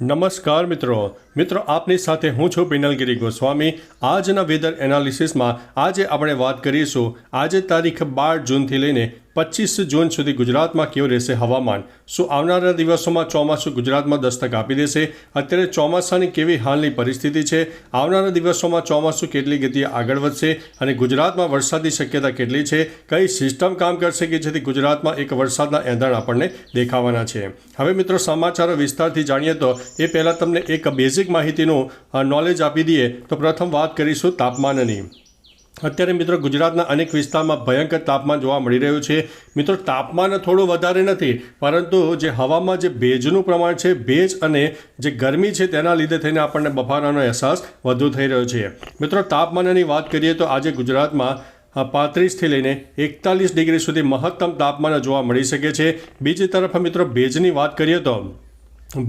નમસ્કાર મિત્રો આપની સાથે હું છું પિનલગીરી ગોસ્વામી। આજના વેધર એનાલિસિસમાં આજે આપણે વાત કરીશું આજે તારીખ 12 જૂનથી લઈને 25 જૂન સુધી ગુજરાતમાં કેવું રહેશે હવામાન। શું આવનારા દિવસોમાં ચોમાસું ગુજરાતમાં દસ્તક આપી દેશે? અત્યારે ચોમાસાની કેવી હાલની પરિસ્થિતિ છે? આવનારા દિવસોમાં ચોમાસું કેટલી ગતિએ આગળ વધશે અને ગુજરાતમાં વરસાદની શક્યતા કેટલી છે? કઈ સિસ્ટમ કામ કરશે કે જેથી ગુજરાતમાં એક વરસાદના એંધાણ આપણને દેખાવાના છે? હવે મિત્રો સમાચારો વિસ્તારથી જાણીએ તો એ પહેલાં તમને એક બેઝિક માહિતીનું નોલેજ આપી દઈએ તો પ્રથમ વાત કરીશું તાપમાનની। અત્યારે મિત્રો ગુજરાતના અનેક વિસ્તારમાં ભયંકર તાપમાન જોવા મળી રહ્યું છે। મિત્રો તાપમાન થોડું વધારે નથી, પરંતુ જે હવામાં જે ભેજનું પ્રમાણ છે, ભેજ અને જે ગરમી છે તેના લીધે થઈને આપણને બફારાનો અહેસાસ વધુ થઈ રહ્યો છે। મિત્રો તાપમાનની વાત કરીએ તો આજે ગુજરાતમાં 35થી લઈને 41 ડિગ્રી સુધી મહત્તમ તાપમાન જોવા મળી શકે છે। બીજી તરફ મિત્રો ભેજની વાત કરીએ તો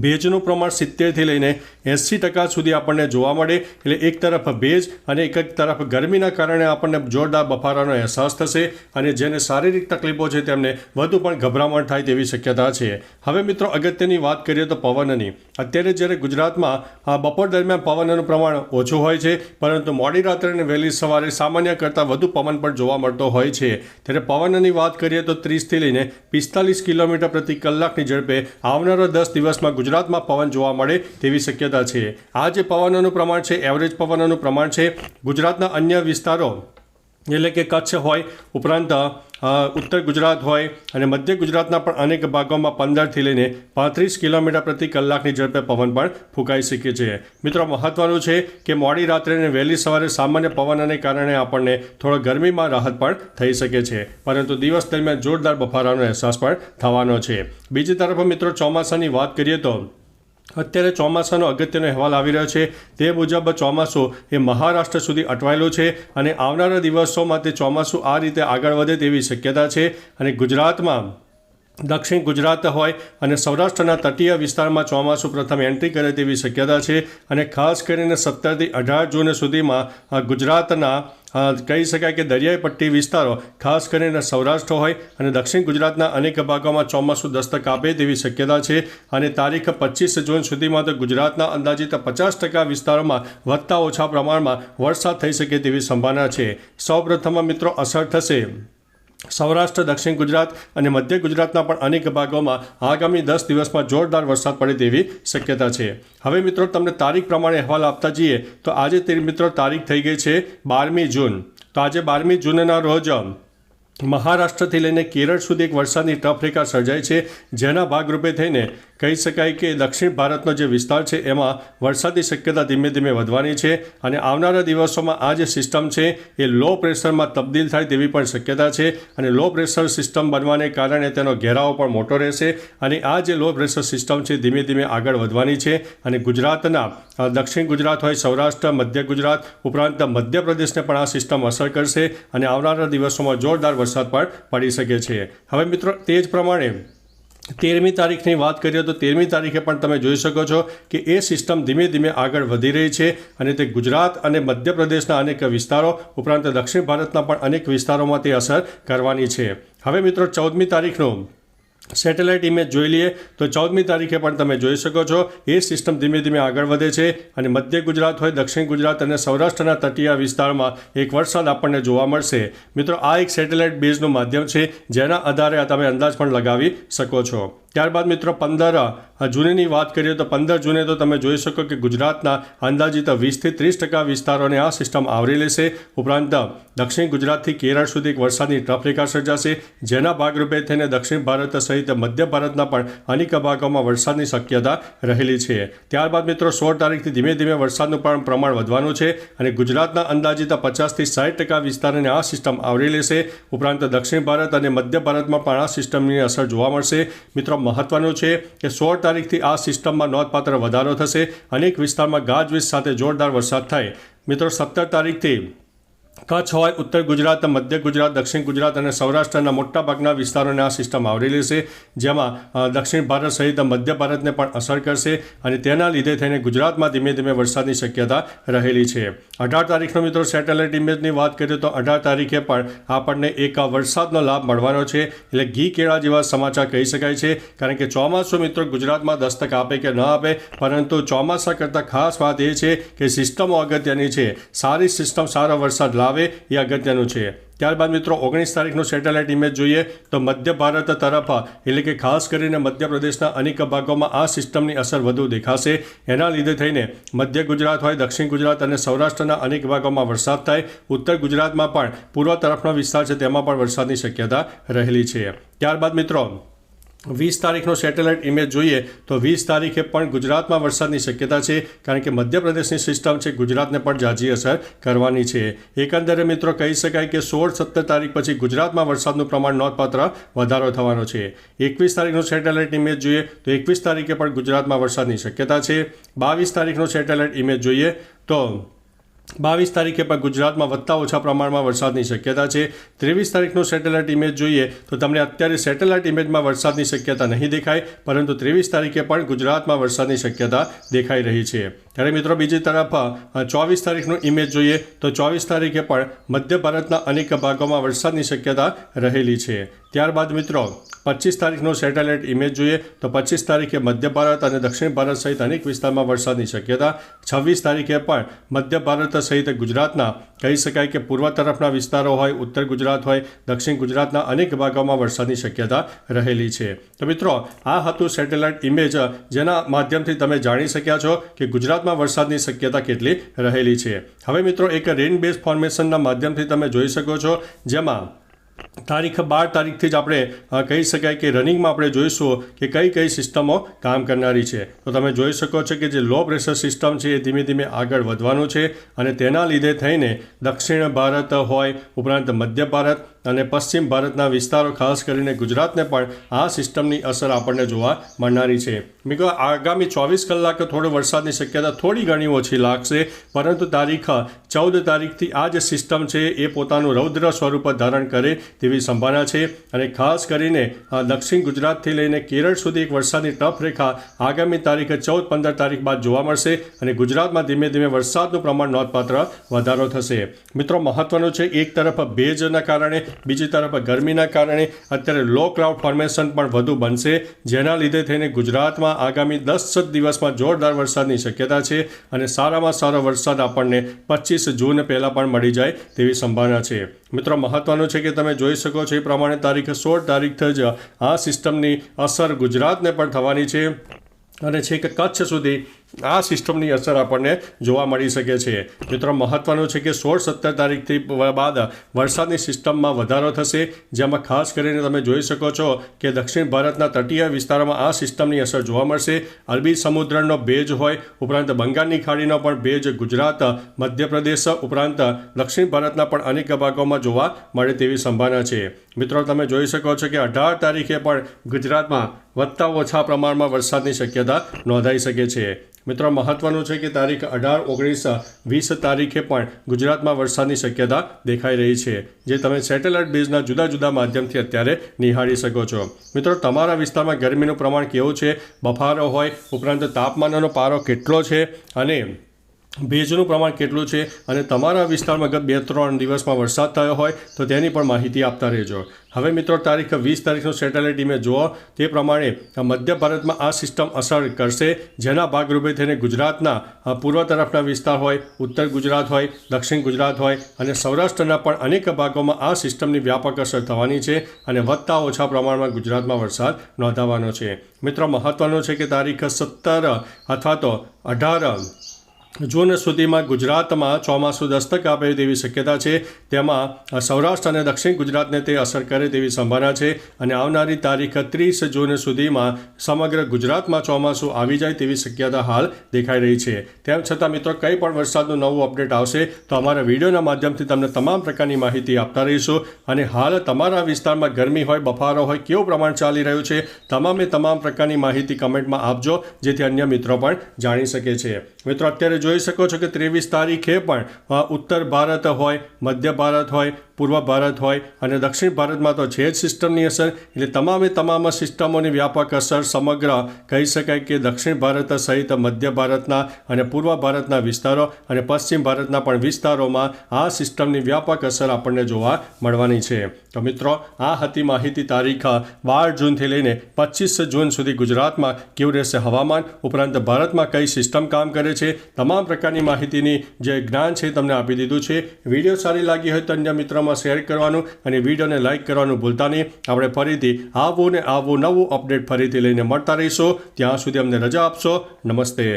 ભેજનું પ્રમાણ 70થી લઈને 80% સુધી આપણને જોવા મળે। એટલે એક તરફ ભેજ અને એક તરફ ગરમીના કારણે આપણને જોરદાર બફારાનો અહેસાસ થશે અને જેને શારીરિક તકલીફો છે તેમને વધુ પણ ગભરામણ થાય તેવી શક્યતા છે। હવે મિત્રો અગત્યની વાત કરીએ તો પવનની। અત્યારે જ્યારે ગુજરાતમાં બપોર દરમિયાન પવનનું પ્રમાણ ઓછું હોય છે, પરંતુ મોડી રાત્રે અને વહેલી સવારે સામાન્ય કરતાં વધુ પવન પણ જોવા મળતો હોય છે। ત્યારે પવનની વાત કરીએ તો 30થી લઈને 45 કિલોમીટર પ્રતિ કલાકની ઝડપે આવનારા 10 દિવસમાં ગુજરાતમાં પવન જોવા મળે તેવી શક્યતા છે। આ જે પવનનું પ્રમાણ છે, એવરેજ પવનનું પ્રમાણ છે, ગુજરાતના અન્ય વિસ્તારો એટલે કે કચ્છ હોય, ઉપરાંત ઉત્તર ગુજરાત હોય અને મધ્ય ગુજરાતના પણ અનેક ભાગોમાં 15થી લઈને 35 કિલોમીટર પ્રતિ કલાકની ઝડપે પવન પણ ફૂંકાઈ શકે છે। મિત્રો મહત્વનું છે કે મોડી રાત્રે અને વહેલી સવારે સામાન્ય પવનને કારણે આપણને થોડો ગરમીમાં રાહત પણ થઈ શકે છે, પરંતુ દિવસ દરમિયાન જોરદાર બફારાનો અહેસાસ પણ થવાનો છે। બીજી તરફ મિત્રો ચોમાસાની વાત કરીએ તો અત્યારે ચોમાસાનો અગત્યનો અહેવાલ આવી રહ્યો છે। તે મુજબ ચોમાસું એ મહારાષ્ટ્ર સુધી અટવાયેલું છે અને આવનારા દિવસોમાં તે ચોમાસું આ રીતે આગળ વધે તેવી શક્યતા છે અને ગુજરાતમાં દક્ષિણ ગુજરાત હોય અને સૌરાષ્ટ્રના તટીય વિસ્તારમાં ચોમાસું પ્રથમ એન્ટ્રી કરે તેવી શક્યતા છે અને ખાસ કરીને 17થી 18 જૂન સુધીમાં ગુજરાતના કહી શકાય કે દરિયાઈ પટ્ટી વિસ્તારો ખાસ કરીને સૌરાષ્ટ્ર હોય અને દક્ષિણ ગુજરાતના અનેક ભાગોમાં ચોમાસું દસ્તક આપે તેવી શક્યતા છે અને તારીખ 25 જૂન સુધીમાં તો ગુજરાતના અંદાજિત 50% વિસ્તારોમાં વધતા ઓછા પ્રમાણમાં વરસાદ થઈ શકે તેવી સંભાવના છે। સૌપ્રથમ મિત્રો અસર થશે સૌરાષ્ટ્ર, દક્ષિણ ગુજરાત અને મધ્ય ગુજરાતના પણ અનેક ભાગોમાં આગામી 10 દિવસમાં જોરદાર વરસાદ પડે તેવી શક્યતા છે। હવે મિત્રો તમને તારીખ પ્રમાણે અહેવાલ આપતા જઈએ તો આજે મિત્રો તારીખ થઈ ગઈ છે 12મી જૂન। તો આજે 12મી જૂનના રોજ મહારાષ્ટ્રથી લઈને કેરળ સુધી એક વરસાદની ટફ રેખા સર્જાઈ છે, જેના ભાગરૂપે થઈને કહી શકાય કે દક્ષિણ ભારતનો જે વિસ્તાર છે એમાં વરસાદની શક્યતા ધીમે ધીમે વધવાની છે અને આવનારા દિવસોમાં આ જે સિસ્ટમ છે એ લો પ્રેશરમાં તબદીલ થાય તેવી પણ શક્યતા છે અને લો પ્રેશર સિસ્ટમ બનવાને કારણે તેનો ઘેરાવો પણ મોટો રહેશે અને આ જે લો પ્રેશર સિસ્ટમ છે ધીમે ધીમે આગળ વધવાની છે અને ગુજરાતના દક્ષિણ ગુજરાત હોય, સૌરાષ્ટ્ર, મધ્ય ગુજરાત ઉપરાંત મધ્યપ્રદેશને પણ આ સિસ્ટમ અસર કરશે અને આવનારા દિવસોમાં જોરદાર વરસાદ પણ પડી શકે છે। હવે મિત્રો તે જ પ્રમાણે 13મી તારીખની વાત કરીએ તો 13મી તારીખે પણ તમે જોઈ શકો છો કે એ સિસ્ટમ ધીમે ધીમે આગળ વધી રહી છે અને તે ગુજરાત અને મધ્યપ્રદેશના અનેક વિસ્તારો ઉપરાંત દક્ષિણ ભારતના પણ અનેક વિસ્તારોમાં તે અસર કરવાની છે। હવે મિત્રો 14મી તારીખનું સેટેલાઇટ ઇમેજ જોઈ લઈએ તો 14મી તારીખે પણ તમે જોઈ શકો છો એ સિસ્ટમ ધીમે ધીમે આગળ વધે છે અને મધ્ય ગુજરાત હોય, દક્ષિણ ગુજરાત અને સૌરાષ્ટ્રના તટીય વિસ્તારમાં એક વરસાદ આપણને જોવા મળશે। મિત્રો આ એક સેટેલાઇટ બેઝનું માધ્યમ છે જેના આધારે તમે અંદાજ પણ લગાવી શકો છો। ત્યારબાદ મિત્રો 15 જૂનની વાત કરીએ તો 15 જૂને તો તમે જોઈ શકો કે ગુજરાતના અંદાજિત 20થી 30% વિસ્તારોને આ સિસ્ટમ આવરી લેશે। ઉપરાંત દક્ષિણ ગુજરાતથી કેરળ સુધી એક વરસાદની ટફ રેખા સર્જાશે, જેના ભાગરૂપે થઈને દક્ષિણ ભારત સહિત મધ્ય ભારતના પણ અનેક ભાગોમાં વરસાદની શક્યતા રહેલી છે। ત્યારબાદ મિત્રો 16 તારીખથી ધીમે ધીમે વરસાદનું પણ પ્રમાણ વધવાનું છે અને ગુજરાતના અંદાજિત 50થી 60% વિસ્તારોને આ સિસ્ટમ આવરી લેશે। ઉપરાંત દક્ષિણ ભારત અને મધ્ય ભારતમાં પણ આ સિસ્ટમની અસર જોવા મળશે। મિત્રો મહત્વનું છે કે 16 તારીખથી આ સિસ્ટમમાં નોંધપાત્ર વધારો થશે, અનેક વિસ્તારમાં ગાજવીજ સાથે જોરદાર વરસાદ થાય। મિત્રો 17 તારીખથી કચ્છ હોય, ઉત્તર ગુજરાત, મધ્ય ગુજરાત, દક્ષિણ ગુજરાત અને સૌરાષ્ટ્રના મોટાભાગના વિસ્તારોને આ સિસ્ટમ આવરી લેશે, જેમાં દક્ષિણ ભારત સહિત મધ્ય ભારતને પણ અસર કરશે અને તેના લીધે થઈને ગુજરાતમાં ધીમે ધીમે વરસાદની શક્યતા રહેલી છે. 18 તારીખનો મિત્રો સેટેલાઇટ ઇમેજની વાત કરીએ તો 18 તારીખે પણ આપણને એક વરસાદનો લાભ મળવાનો છે. એટલે ઘી કેળા જેવા સમાચાર કહી શકાય છે, કારણ કે ચોમાસું મિત્રો ગુજરાતમાં દસ્તક આપે કે ન આપે, પરંતુ ચોમાસા કરતાં ખાસ વાત એ છે કે સિસ્ટમો અગત્યની છે. સારી સિસ્ટમ સારો વરસાદ લાવે એ અગત્યનું છે. ત્યારબાદ મિત્રો 19 તારીખનો સેટેલાઇટ ઇમેજ જોઈએ તો મધ્ય ભારત તરફ, એટલે કે ખાસ કરીને મધ્યપ્રદેશના અનેક ભાગોમાં આ સિસ્ટમની અસર વધુ દેખાશે. એના લીધે થઈને મધ્ય ગુજરાત હોય, દક્ષિણ ગુજરાત અને સૌરાષ્ટ્રના અનેક ભાગોમાં વરસાદ થાય. ઉત્તર ગુજરાતમાં પણ પૂર્વ તરફનો વિસ્તાર છે તેમાં પણ વરસાદની શક્યતા રહેલી છે. ત્યારબાદ મિત્રો 20 તારીખનો સેટેલાઇટ ઇમેજ જોઈએ તો 20 તારીખે પણ ગુજરાતમાં વરસાદની શક્યતા છે, કારણ કે મધ્યપ્રદેશની સિસ્ટમ છે ગુજરાતને પણ ઝાઝી અસર કરવાની છે. એકંદરે મિત્રો કહી શકાય કે 16-17 તારીખ પછી ગુજરાતમાં વરસાદનું પ્રમાણ નોંધપાત્ર વધારો થવાનો છે. 21 તારીખનો સેટેલાઇટ ઇમેજ જોઈએ તો 21 તારીખે પણ ગુજરાતમાં વરસાદની શક્યતા છે. 22 તારીખનો સેટેલાઇટ ઇમેજ જોઈએ તો 22 તારીખે પણ ગુજરાતમાં વધતા ઓછા પ્રમાણમાં વરસાદની શક્યતા છે. 23 તારીખનો સેટેલાઇટ ઇમેજ જોઈએ તો તમને અત્યારે સેટેલાઇટ ઇમેજમાં વરસાદની શક્યતા નહીં દેખાય, પરંતુ 23 તારીખે પણ ગુજરાતમાં વરસાદની શક્યતા દેખાઈ રહી છે. ત્યારે મિત્રો બીજી તરફ 24 તારીખનો ઇમેજ જોઈએ તો 24 તારીખે પણ મધ્ય ભારતના અનેક ભાગોમાં વરસાદની શક્યતા રહેલી છે. ત્યારબાદ મિત્રો 25 તારીખનો સેટેલાઇટ ઇમેજ જોઈએ તો 25 તારીખે મધ્ય ભારત અને દક્ષિણ ભારત સહિત અનેક વિસ્તારમાં વરસાદની શક્યતા. 26 તારીખે પણ મધ્ય ભારત સહિત ગુજરાતના કહી શકાય કે પૂર્વ તરફના વિસ્તારો હોય, ઉત્તર ગુજરાત હોય, દક્ષિણ ગુજરાતના અનેક ભાગોમાં વરસાદની શક્યતા રહેલી છે. તો મિત્રો આ હતું સેટેલાઇટ ઇમેજ, જેના માધ્યમથી તમે જાણી શક્યા છો કે ગુજરાતમાં વરસાદની શક્યતા કેટલી રહેલી છે. હવે મિત્રો એક રેન બેઝ ફોર્મેશનના માધ્યમથી તમે જોઈ શકો છો, જેમાં તારીખ 12 તારીખથી જ આપણે કહી શકાય કે રનિંગમાં આપણે જોઈશું કે કઈ કઈ સિસ્ટમો કામ કરનારી છે. તો તમે જોઈ શકો છો કે જે લો પ્રેશર સિસ્ટમ છે એ ધીમે ધીમે આગળ વધવાનું છે, અને તેના લીધે થઈને દક્ષિણ ભારત હોય, ઉપરાંત મધ્ય ભારત અને પશ્ચિમ ભારતના વિસ્તારો, ખાસ કરીને ગુજરાતને પણ આ સિસ્ટમની અસર આપણને જોવા મળનારી છે. મિત્રો આગામી 24 કલાક થોડો વરસાદની શક્યતા થોડી ઘણી ઓછી લાગશે, પરંતુ તારીખ 14 તારીખથી આ જે સિસ્ટમ છે એ પોતાનું રૌદ્ર સ્વરૂપ ધારણ કરે તેવી સંભાવના છે. અને ખાસ કરીને દક્ષિણ ગુજરાતથી લઈને કેરળ સુધી એક વરસાદની ટફ રેખા આગામી તારીખ 14-15 તારીખ બાદ જોવા મળશે, અને ગુજરાતમાં ધીમે ધીમે વરસાદનું પ્રમાણ નોંધપાત્ર વધારો થશે. મિત્રો મહત્વનું છે, એક તરફ ભેજના કારણે, બીજી તરફ ગરમીના કારણે અત્યારે લો ક્લાઉડ ફોર્મેશન પણ વધુ બનશે, જેના લીધે થઈને ગુજરાતમાં આગામી 10 દિવસમાં જોરદાર વરસાદની શક્યતા છે, અને સારામાં સારો વરસાદ આપણને 25 જૂન પહેલાં પણ મળી જાય તેવી સંભાવના છે. મિત્રો મહત્વનું છે કે તમે જોઈ શકો છો એ પ્રમાણે તારીખ 16 તારીખથી જ આ સિસ્ટમની અસર ગુજરાતને પણ થવાની છે, અને છેક કચ્છ સુધી આ સિસ્ટમની અસર આપણને જોવા મળી શકે છે. મિત્રો મહત્વનું છે કે 16-17 તારીખથી બાદ વરસાદની સિસ્ટમમાં વધારો થશે, જેમાં ખાસ કરીને તમે જોઈ શકો છો કે દક્ષિણ ભારતના તટીય વિસ્તારોમાં આ સિસ્ટમની અસર જોવા મળશે. અરબી સમુદ્રનો ભેજ હોય, ઉપરાંત બંગાળની ખાડીનો પણ ભેજ ગુજરાત, મધ્યપ્રદેશ ઉપરાંત દક્ષિણ ભારતના પણ અનેક ભાગોમાં જોવા મળે તેવી સંભાવના છે. મિત્રો તમે જોઈ શકો છો કે 18 તારીખે પણ ગુજરાતમાં વધતા ઓછા પ્રમાણમાં વરસાદની શક્યતા નોંધાઈ શકે છે. મિત્રો મહત્વનું છે કે તારીખ 18, 19, 20 તારીખે પણ ગુજરાતમાં વરસાદની શક્યતા દેખાઈ રહી છે, જે તમે સેટેલાઇટ બેઝના જુદા જુદા માધ્યમથી અત્યારે નિહાળી શકો છો. મિત્રો તમારા વિસ્તારમાં ગરમીનું પ્રમાણ કેવું છે, બફારો હોય, ઉપરાંત તાપમાનનો પારો કેટલો છે, અને ભેજનું પ્રમાણ કેટલું છે, અને તમારા વિસ્તારમાં ગત 2-3 દિવસમાં વરસાદ થયો હોય તો તેની પણ માહિતી આપતા રહેજો. હવે મિત્રો તારીખ 20 તારીખનો સેટેલાઇટ ઇમેજ જુઓ તે પ્રમાણે મધ્ય ભારતમાં આ સિસ્ટમ અસર કરશે, જેના ભાગરૂપે થઈને ગુજરાતના પૂર્વ તરફના વિસ્તાર હોય, ઉત્તર ગુજરાત હોય, દક્ષિણ ગુજરાત હોય અને સૌરાષ્ટ્રના પણ અનેક ભાગોમાં આ સિસ્ટમની વ્યાપક અસર થવાની છે, અને વધતા ઓછા પ્રમાણમાં ગુજરાતમાં વરસાદ નોંધાવાનો છે. મિત્રો મહત્વનું છે કે તારીખ 17 અથવા તો 18 જૂન સુધીમાં ગુજરાતમાં ચોમાસું દસ્તક આપે તેવી શક્યતા છે. તેમાં સૌરાષ્ટ્ર અને દક્ષિણ ગુજરાતને તે અસર કરે તેવી સંભાવના છે, અને આવનારી તારીખ 30 જૂન સુધીમાં સમગ્ર ગુજરાતમાં ચોમાસું આવી જાય તેવી શક્યતા હાલ દેખાઈ રહી છે. તેમ છતાં મિત્રો કંઈ પણ વરસાદનું નવું અપડેટ આવશે તો અમારા વિડીયોના માધ્યમથી તમને તમામ પ્રકારની માહિતી આપતા રહીશું. અને હાલ તમારા વિસ્તારમાં ગરમી હોય, બફારો હોય, કેવું પ્રમાણ ચાલી રહ્યું છે, તમામ પ્રકારની માહિતી કમેન્ટમાં આપજો, જેથી અન્ય મિત્રો પણ જાણી શકે છે. મિત્રો અત્યારે જોઈ શકો છો કે 23 તારીખે પણ ઉત્તર ભારત હોય, મધ્ય ભારત હોય, પૂર્વ ભારત હોય અને દક્ષિણ ભારતમાં તો છે જ સિસ્ટમની અસર. એટલે તમામ સિસ્ટમોની વ્યાપક અસર સમગ્ર કહી શકાય કે દક્ષિણ ભારત સહિત મધ્ય ભારતના અને પૂર્વ ભારતના વિસ્તારો અને પશ્ચિમ ભારતના પણ વિસ્તારોમાં આ સિસ્ટમની વ્યાપક અસર આપણને જોવા મળવાની છે. તો મિત્રો, આ હતી માહિતી તારીખ 12 જૂનથી લઈને 25 જૂન સુધી ગુજરાતમાં કેવું રહેશે હવામાન, ઉપરાંત ભારતમાં કઈ સિસ્ટમ કામ કરે છે, તમામ પ્રકારની માહિતીની જે જ્ઞાન છે તમને આપી દીધું છે. વિડીયો સારી લાગી હોય તો અન્ય મિત્રોમાં શેર કરવાનું અને વિડીયોને લાઇક કરવાનું ભૂલતા નહીં. આપણે ફરીથી આવું નવું અપડેટ ફરીથી લઈને મળતા રહીશું. ત્યાં સુધી અમને રજા આપશો. નમસ્તે.